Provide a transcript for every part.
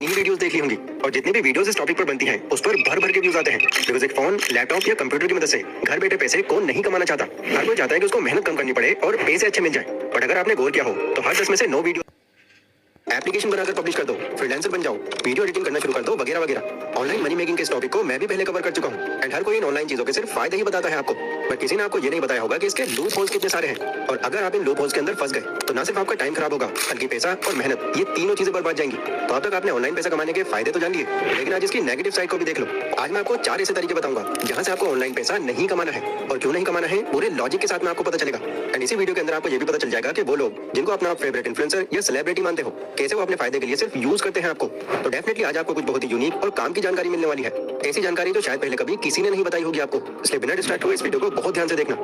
ये वीडियोस देख ली होंगी और जितनी भी वीडियोस इस टॉपिक पर बनती हैं उस पर भर भर के व्यूज आते हैं। बिकॉज एक फोन, लैपटॉप या कंप्यूटर की मदद से घर बैठे पैसे कौन नहीं कमाना चाहता। हर कोई चाहता है कि उसको मेहनत कम करनी पड़े और पैसे अच्छे मिल जाए। बट अगर आपने गौर किया हो तो हर 10 में से 9 वीडियो एप्लीकेशन बनाकर पब्लिश कर दो, फ्रीलांसर बन जाओ, वीडियो एडिटिंग करना शुरू कर दो, वगैरह वगैरह। ऑनलाइन मनी मेकिंग के इस टॉपिक को मैं भी पहले कवर कर चुका हूँ एंड हर कोई इन ऑनलाइन चीजों के सिर्फ फायदे ही बताता है आपको। बट किसी ने आपको ये नहीं बताया होगा कि इसके लूप होल्स कितने सारे हैं। और अगर आप इन लूप होल्स के अंदर फंस गए तो ना सिर्फ आपका टाइम खराब होगा बल्कि पैसा और मेहनत, ये तीनों चीजें बर्बाद जाएंगी। तो अब तक आपने ऑनलाइन पैसा कमाने के फायदे तो जान लिए, लेकिन आज इसकी नेगेटिव साइड को भी देख लो। आज मैं आपको 4 ऐसे तरीके बताऊंगा जहां से आपको ऑनलाइन पैसा नहीं कमाना है और क्यों नहीं कमाना है पूरे लॉजिक के साथ में आपको पता चलेगा। एंड इसी वीडियो के अंदर आपको ये भी पता चल जाएगा कि वो लोग जिनको अपना फेवरेट इन्फ्लुएंसर या सेलिब्रिटी मानते हो कैसे वो अपने फायदे के लिए सिर्फ यूज करते हैं आपको। तो डेफिनेटली आज आपको कुछ बहुत ही यूनिक और काम की जानकारी मिलने वाली है, ऐसी जानकारी जो शायद पहले कभी किसी ने नहीं बताई होगी आपको। इसलिए बिना डिस्ट्रैक्ट हुए इस वीडियो को बहुत ध्यान से देखना।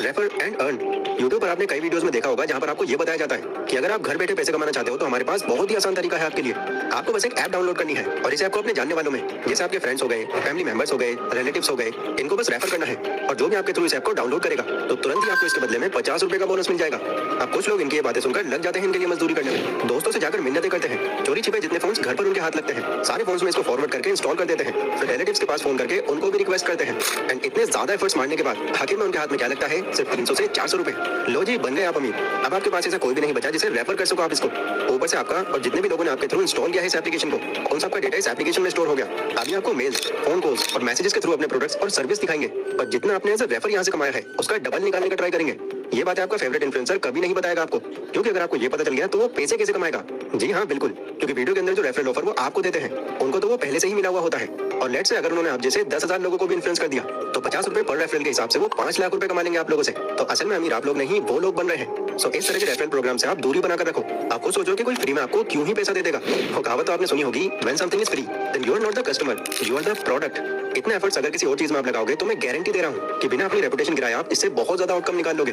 Refer and earn. यूट्यूब पर आपने कई वीडियोस में देखा होगा जहां पर आपको ये बताया जाता है कि अगर आप घर बैठे पैसे कमाना चाहते हो तो हमारे पास बहुत ही आसान तरीका है आपके लिए। आपको बस एक ऐप डाउनलोड करनी है और इसे आपको अपने जानने वालों में, जैसे आपके फ्रेंड्स हो गए, फैमिली मेंबर्स हो गए, रिलेटिव्स हो गए, इनको बस रेफर करना है। और जो भी आपके थ्रू इस ऐप को डाउनलोड करेगा तो तुरंत ही आपको इसके बदले में 50 रुपए का बोनस मिल जाएगा। अब कुछ लोग इनकी ये बातें सुनकर लग जाते हैं इनके लिए मजदूरी करने में, दोस्तों से जाकर मिन्नतें करते हैं, चोरी छिपे जितने फोन घर पर उनके हाथ लगते हैं सारे फोन में इसको फॉरवर्ड करके इंस्टॉल कर देते हैं, फिर रिलेटिव्स के पास फोन करके उनको भी रिक्वेस्ट करते हैं। एंड इतने ज्यादा एफर्ट्स मारने के बाद आखिर में उनके हाथ में क्या लगता है, सिर्फ 300 से 400 रुपए। लो जी, बन गए आप अमीर। अब आपके पास ऐसा कोई भी नहीं बचा जिसे रेफर कर सको आप इसको। ऊपर से आपका और जितने भी लोगों ने आपके थ्रू इंस्टॉल किया है इस एप्लीकेशन को, कौन सा आपका डेटा इस एप्लीकेशन में स्टोर हो गया। अभी आपको मेल्स, फोन कॉल्स और मैसेजेस के थ्रू अपने प्रोडक्ट्स और सर्विस दिखाएंगे, पर जितना आपने एज रेफर यहाँ से कमाया है उसका डबल निकालने का ट्राई करेंगे। ये बात आपका फेवरेट इन्फ्लुएंसर कभी नहीं बताएगा आपको, क्योंकि अगर आपको ये पता चल गया तो वो पैसे कैसे कमाएगा। जी हाँ बिल्कुल, क्योंकि वीडियो के अंदर जो रेफरल ऑफर वो आपको देते हैं उनको तो वो पहले से ही मिला हुआ होता है। और लेट से अगर उन्होंने आप जैसे 10,000 लोगों को भी इन्फ्लुएंस कर दिया तो 50 रुपए पर रेफरल के हिसाब से वो 5 लाख रुपए कमा लेंगे आप लोगों से। तो असल में अमीर आप लोग नहीं वो लोग बन रहे हैं। सो इस तरह के रेफरल प्रोग्राम से आप दूरी बनाकर रखो। आपको सोचो कि कोई फ्री में आपको क्यों ही पैसा दे देगा। वो कहावत तो आपने सुनी होगी, when something is free then you are not the customer, you are the product. इतने एफर्ट्स अगर किसी और चीज में आप लगाओगे तो मैं गारंटी दे रहा हूँ कि बिना अपनी रेपुटेशन गिराए आप इससे बहुत ज्यादा आउटकम निकाल लोगे।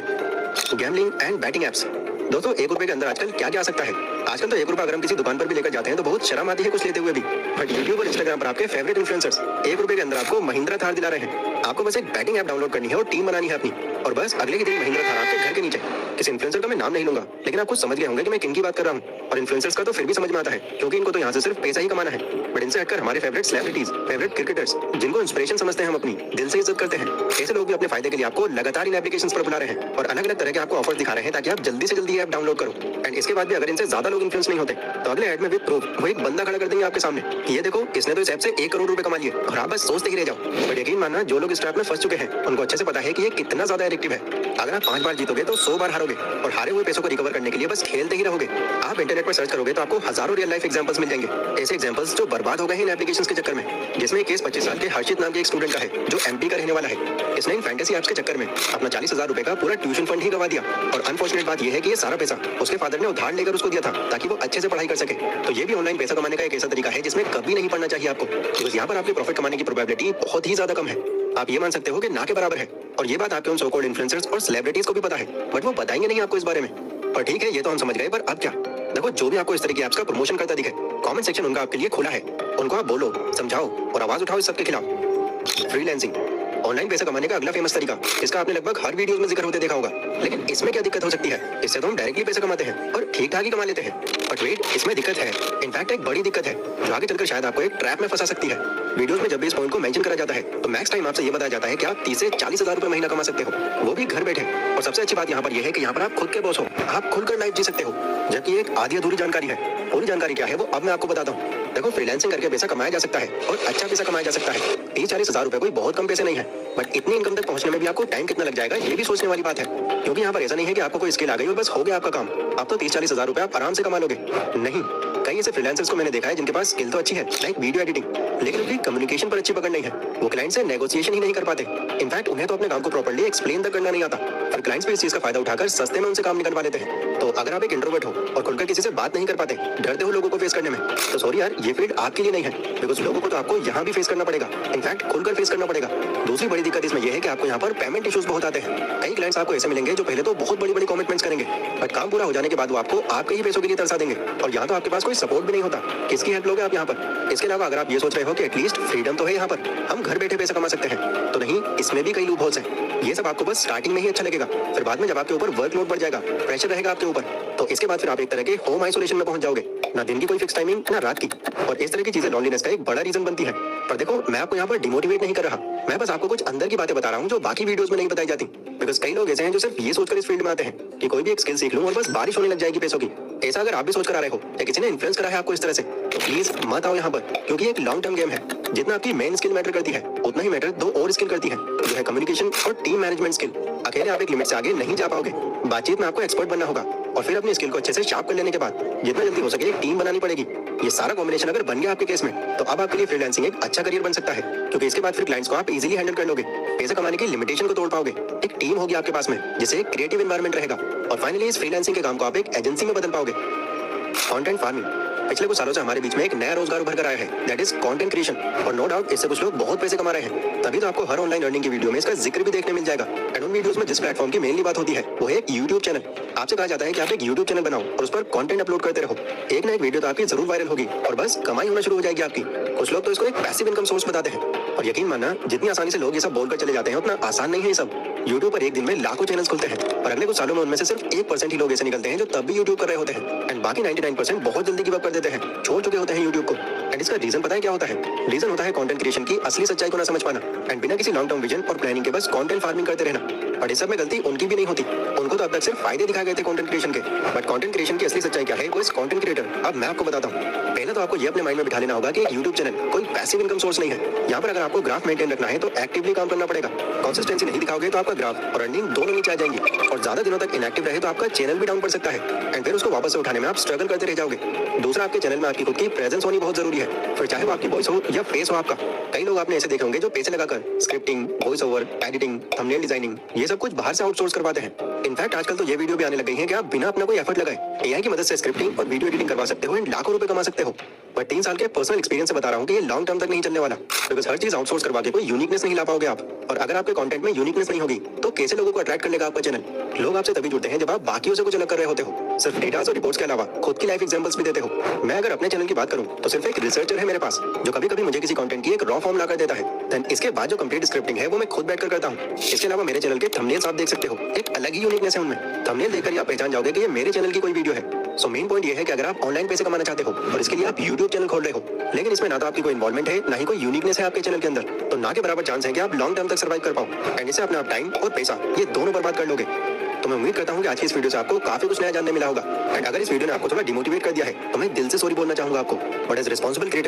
Gambling and betting apps. दोस्तों 1 रुपए के अंदर आजकल क्या क्या आ सकता है। आजकल तो 1 रुपया अगर हम किसी दुकान पर भी लेकर जाते हैं तो बहुत शर्म आती है कुछ लेते हुए भी। बट यूट्यूब और इंस्टाग्राम पर आपके फेवरेट इन्फ्लुएंसर्स 1 रुपए के अंदर आपको महिंद्रा थार दिला रहे हैं। आपको बस एक बैटिंग ऐप डाउनलोड करनी है और टीम बनानी है अपनी, और बस अगले ही दिन महिंद्रा थार आपके घर के नीचे। किसी इन्फ्लुएंसर का मैं नाम नहीं लूंगा, लेकिन आप कुछ समझ गए होंगे कि मैं किन की बात कर रहा हूँ। और इन्फ्लुएंसर्स का तो फिर भी समझ में आता है क्योंकि इनको तो यहाँ से सिर्फ पैसा ही कमाना है। बट इनसे हटकर हमारे फेवरेट सेलिब्रिटीज, फेवरेट क्रिकेटर्स, जिनको इंस्पिरेशन समझते हैं हम अपनी, दिल से इज्जत करते हैं, ऐसे लोग भी अपने फायदे के लिए आपको लगातार इन एप्लीकेशंस पर बुला रहे हैं और अलग अलग तरह के आपको ऑफर्स दिखा रहे हैं ताकि आप जल्दी से जल्दी ऐप डाउनलोड करो। एंड इसके बाद भी अगर इनसे ज्यादा लोग इन्फ्लुएंस नहीं होते तो अगले ऐड में भी प्रूफ वो एक बंदा खड़ा कर देंगे आपके सामने कि ये देखो इसने तो इस ऐप से 1 करोड़ रुपए कमा लिए, और आप बस सोचते ही रह जाओ। बट यकीन मानना, जो लोग इस ट्रैप में फंस चुके हैं उनको अच्छे से पता है कि ये कितना ज्यादा एडिक्टिव है। अगर आप 5 बार जीतोगे तो 100 बार हारोगे, और हारे हुए पैसों को रिकवर करने के लिए बस खेलते ही रहोगे। आप इंटरनेट पर सर्च करोगे तो आपको हजारों रियल लाइफ एग्जांपल्स मिल जाएंगे, ऐसे एग्जांपल्स जो बर्बाद हो गए हैं इन एप्लीकेशंस के चक्कर में। जिसमें केस 25 साल के हर्षित नाम के एक स्टूडेंट का है जो एमपी का रहने वाला है। इसने इन फैंटेसी ऐप्स के चक्कर में अपना 40,000 रुपए का पूरा ट्यूशन फंड ही गवा दिया। और अनफॉर्चुनेट बात यह है कि ये सारा पैसा उसके फादर ने उधार लेकर उसको दिया था ताकि वो अच्छे से पढ़ाई कर सके। तो ये भी ऑनलाइन पैसा कमाने का एक ऐसा तरीका है जिसमें कभी नहीं पढ़ना चाहिए आपको, बिकॉज़ यहाँ पर आपके प्रॉफिट कमाने की प्रोबेबिलिटी बहुत ही ज्यादा कम है। आप ये मान सकते हो कि ना के बराबर है। और ये बात आपके उन सो कॉल्ड इन्फ्लुएंसर्स और सेलिब्रिटीज को भी पता है, बट वो बताएंगे नहीं आपको इस बारे में। पर ठीक है, ये तो हम समझ गए, पर अब क्या। देखो, जो भी आपको इस तरह की ऐप्स का प्रमोशन करता दिखे, कमेंट सेक्शन उनका आपके लिए खुला है। उनको आप बोलो, समझाओ और आवाज उठाओ इस सब के खिलाफ। फ्रीलांसिंग, ऑनलाइन पैसा कमाने का अगला फेमस तरीका, इसका आपने लगभग हर वीडियो में जिक्र होते देखा होगा। लेकिन इसमें क्या दिक्कत हो सकती है? इससे तो हम डायरेक्टली पैसा कमाते हैं और ठीक ठाक ही कमा लेते हैं। बट वेट, इसमें दिक्कत है, इनफैक्ट एक बड़ी दिक्कत है जो आगे चलकर शायद आपको एक ट्रैप में फंसा सकती है। वीडियोस में जब भी इस पॉइंट को मेंशन करा जाता है तो मैक्स टाइम आपसे ये बताया जाता है कि आप 30 से 40,000 रुपए महीना कमा सकते हो, वो भी घर बैठे। और सबसे अच्छी बात यहाँ पर यह है कि यहाँ पर आप खुद के बॉस हो, आप खुलकर लाइफ जी सकते हो, जबकि एक आधी अधूरी जानकारी है। पूरी जानकारी क्या है वो अब मैं आपको बताता हूँ। देखो, फ्रीलांसिंग करके पैसा कमाया जा सकता है और अच्छा पैसा कमाया जा सकता है। 30-40,000 रुपए कोई बहुत कम पैसे नहीं है, बट इतनी इनकम तक पहुंचने में भी आपको टाइम कितना लग जाएगा ये भी सोचने वाली बात है। क्योंकि यहाँ पर ऐसा नहीं है कि आपको कोई स्किल आ गई और बस हो गया आपका काम, आप तो 30-40,000 रुपए आप आराम से कमा लोगे। नहीं, कई ऐसे फ्रीलांसर्स को मैंने देखा है जिनके पास स्किल तो अच्छी है, लाइक वीडियो एडिटिंग, लेकिन उनकी कम्युनिकेशन पर अच्छी पकड़ नहीं है। वो क्लाइंट से नेगोशिएशन ही नहीं कर पाते। इनफैक्ट उन्हें तो अपने काम को प्रॉपर्ली एक्सप्लेन तक करना नहीं आता, पर क्लाइंट्स भी इस चीज का फायदा उठाकर सस्ते में उनसे काम निकलवा लेते हैं। तो अगर आप एक इंट्रोवर्ट हो और खुलकर किसी से बात नहीं कर पाते, डरते हो लोगों को फेस करने में, तो सॉरी यार, ये फील्ड आपके लिए नहीं है। बिकॉज लोगों को तो आपको यहाँ भी फेस करना पड़ेगा, इनफैक्ट खुलकर फेस करना पड़ेगा। दूसरी बड़ी दिक्कत इसमें यह है कि आपको यहाँ पर पेमेंट इश्यूज बहुत आते हैं। कई क्लाइंट्स आपको ऐसे मिलेंगे जो पहले तो बहुत बड़ी बड़ी कमिटमेंट्स करेंगे, बट काम पूरा हो जाने के बाद वो आपको आपके ही पैसों के लिए तरसा देंगे। और यहाँ तो आपके पास कोई सपोर्ट भी नहीं होता, किसकी हेल्प लोगे आप यहाँ पर। इसके अलावा अगर आप ये सोच रहे हो कि एटलीस्ट फ्रीडम तो है यहाँ पर, हम घर बैठे पैसा कमा सकते हैं, तो नहीं, इसमें भी कई लूप होल्स हैं। ये सब आपको बस स्टार्टिंग में ही अच्छा लगेगा, फिर बाद में जब आपके ऊपर वर्कलोड बढ़ जाएगा, प्रेशर रहेगा आपके ऊपर, तो इसके बाद फिर आप एक तरह के होम आइसोलेशन में पहुंच जाओगे। ना दिन की कोई फिक्स टाइमिंग, ना रात की। और इस तरह की चीजें लॉनलीनेस का एक बड़ा रीजन बनती है। पर देखो, मैं आपको यहाँ पर डिमोटिवेट नहीं कर रहा, मैं बस आपको कुछ अंदर की बातें बता रहा हूँ जो बाकी वीडियोस में नहीं बताई जाती। बिकॉज कई लोग ऐसे हैं जो सिर्फ ये सोचकर इस फील्ड में आते हैं कि कोई भी एक स्किल सीख लूं और बस बारिश होने लग जाएगी पैसों की। ऐसा अगर आप भी सोच कर आ रहे हो या किसी ने इन्फ्लुएंस करा है आपको इस तरह से, तो प्लीज मत आओ यहाँ पर, क्योंकि एक लॉन्ग टर्म गेम है। जितना आपकी मेन स्किल मैटर करती है, उतना ही मैटर दो और स्किल करती है, जो है कम्युनिकेशन और टीम मैनेजमेंट स्किल। अकेले आप एक लिमिट से आगे नहीं जा पाओगे। बातचीत में आपको एक्सपर्ट बनना होगा और फिर अपनी स्किल को अच्छे से शार्प कर लेने के बाद जितना जल्दी हो सके एक टीम बनानी पड़ेगी। ये सारा कॉम्बिनेशन अगर बन गया आपके केस में, तो अब आपके लिए फ्रीलांसिंग एक अच्छा करियर बन सकता है, क्योंकि इसके बाद फिर क्लाइंट्स को आप इजीली हैंडल कर लोगे, पैसे कमाने की लिमिटेशन को तोड़ पाओगे, एक टीम होगी आपके पास में जिससे एक क्रिएटिव एनवायरनमेंट रहेगा, और फाइनली इस फ्रीलांसिंग के काम को आप एक एजेंसी में बदल पाओगे। कंटेंट फार्मिंग पिछले कुछ सालों से हमारे बीच में एक नया रोजगार उभर कर आया है, दैट इज कंटेंट क्रिएशन। और नो डाउट इससे कुछ लोग बहुत पैसे कमा रहे हैं, तभी तो आपको हर ऑनलाइन अर्निंग की वीडियो में इसका जिक्र भी देखने मिल जाएगा। एंड उन वीडियोस में जिस प्लेटफॉर्म की मेनली बात होती है वो है एक यूट्यूब चैनल। आपसे कहा जाता है कि आप एक यूट्यूब चैनल बनाओ और उस पर कंटेंट अपलोड करते रहो, एक ना एक वीडियो तो आपकी जरूर वायरल होगी और बस कमाई होना शुरू हो जाएगी आपकी। कुछ लोग तो इसको एक पैसिव इनकम सोर्स बताते हैं, और यकीन मानना जितनी आसानी से लोग ये सब बोलकर चले जाते हैं उतना आसान नहीं है ये सब। यूट्यूब पर एक दिन में लाखों चैनल्स खुलते हैं, और अगले कुछ सालों में उनमें से सिर्फ 1% ही लोग ऐसे निकलते हैं जो तब भी यूट्यूब कर रहे होते हैं, एंड बाकी 99% बहुत जल्दी गिव अप कर देते हैं, छोड़ चुके होते हैं यूट्यूब को। एंड इसका रीजन पता है क्या होता है? रीजन होता है कंटेंट क्रिएशन की असली सच्चाई को ना समझ पाना, एंड बिना किसी लॉन्ग टर्म विजन और प्लानिंग के बस कंटेंट फार्मिंग करते रहना। और इस सब में गलती उनकी भी नहीं होती, उनको तो अब तक सिर्फ फायदे दिखाए गए थे कंटेंट क्रिएशन के, बट कंटेंट क्रिएशन की असली सच्चाई क्या है वो इस कंटेंट क्रिएटर अब मैं आपको बताता हूँ। पहले तो आपको ये अपने माइंड में बिठा लेना होगा कि यूट्यूब चैनल कोई पैसिव इनकम सोर्स नहीं है। यहाँ पर अगर आपको ग्राफ मेंटेन रखना है तो एक्टिवली काम करना पड़ेगा। कंसिस्टेंसी नहीं दिखाओगे तो आपका ग्राफ और अर्निंग दोनों नीचे आ जाएंगी, और ज्यादा दिनों तक इनएक्टिव रहे तो आपका चैनल भी डाउन पड़ सकता है, एंड फिर उसको वापस से उठाने में आप स्ट्रगल करते रह जाओगे। दूसरा, आपके चैनल में आपकी खुद की प्रेजेंस होनी बहुत जरूरी है, फिर चाहे वो आपकी वॉइस हो या फेस हो आपका। कई लोग आपने ऐसे देखे होंगे जो पैसे लगाकर scripting, voice over, editing, thumbnail designing ये सब कुछ बाहर से आउटसोर्स करवाते हैं। इनफैक्ट आजकल तो ये वीडियो भी आने लग गई है कि आप बिना अपना कोई एफर्ट लगाए एआई की मदद से स्क्रिप्टिंग और वीडियो एडिटिंग करवा सकते हो एंड लाखों रुपए कमा सकते हो। बट 3 साल के पर्सनल एक्सपीरियंस से बता रहा हूँ कि ये लॉन्ग टर्म तक नहीं चलने वाला, बिकॉज हर चीज आउटसोर्स करवा के कोई यूनिकनेस नहीं ला पाओगे आप, और अगर आपके कंटेंट में यूनिकनेस नहीं होगी तो कैसे लोगों को अट्रैक्ट कर लेगा आपका चैनल? लोग आपसे तभी जुड़ते हैं जब आप बाकियों से कुछ अलग कर रहे होते हो, सिर्फ डेटास और रिपोर्ट्स के अलावा खुद की लाइफ एग्जांपल्स भी देते हो। मैं अगर अपने चैनल की बात करूं तो सिर्फ एक रिसर्चर है मेरे पास जो कभी कभी मुझे किसी कंटेंट की एक रॉ फॉर्म लाकर देता है, देन इसके बाद जो कंप्लीट स्क्रिप्टिंग है वो मैं खुद बैठकर करता हूं। इसके अलावा मेरे चैनल के थंबनेल्स आप देख सकते हो, एक अलग ही यूनिकनेस है उनमें। थंबनेल देखकर ही आप पहचान जाओगे कि ये मेरे चैनल की कोई वीडियो है। सो मेन पॉइंट ये है कि अगर आप ऑनलाइन पैसे कमाना चाहते हो और इसके लिए आप यूट्यूब चैनल खोल रहे हो, लेकिन इसमें ना तो आपकी कोई इन्वॉल्वमेंट है ना ही कोई यूनिकनेस है आपके चैनल के अंदर, तो ना के बराबर चांस है कि आप लॉन्ग टर्म तक सर्वाइव कर पाओ, एंड इससे अपना टाइम और पैसा ये दोनों बर्बाद कर लोगे। तो मैं उम्मीद करता हूँ कि आज की इस वीडियो से आपको काफी कुछ नया जानने मिला होगा, एंड अगर इस वीडियो ने आपको थोड़ा डिमोटिवेट कर दिया है तो मैं दिल से सॉरी बोलना चाहूंगा आपको, बट एज रिस्पॉन्सिबल क्रिएटर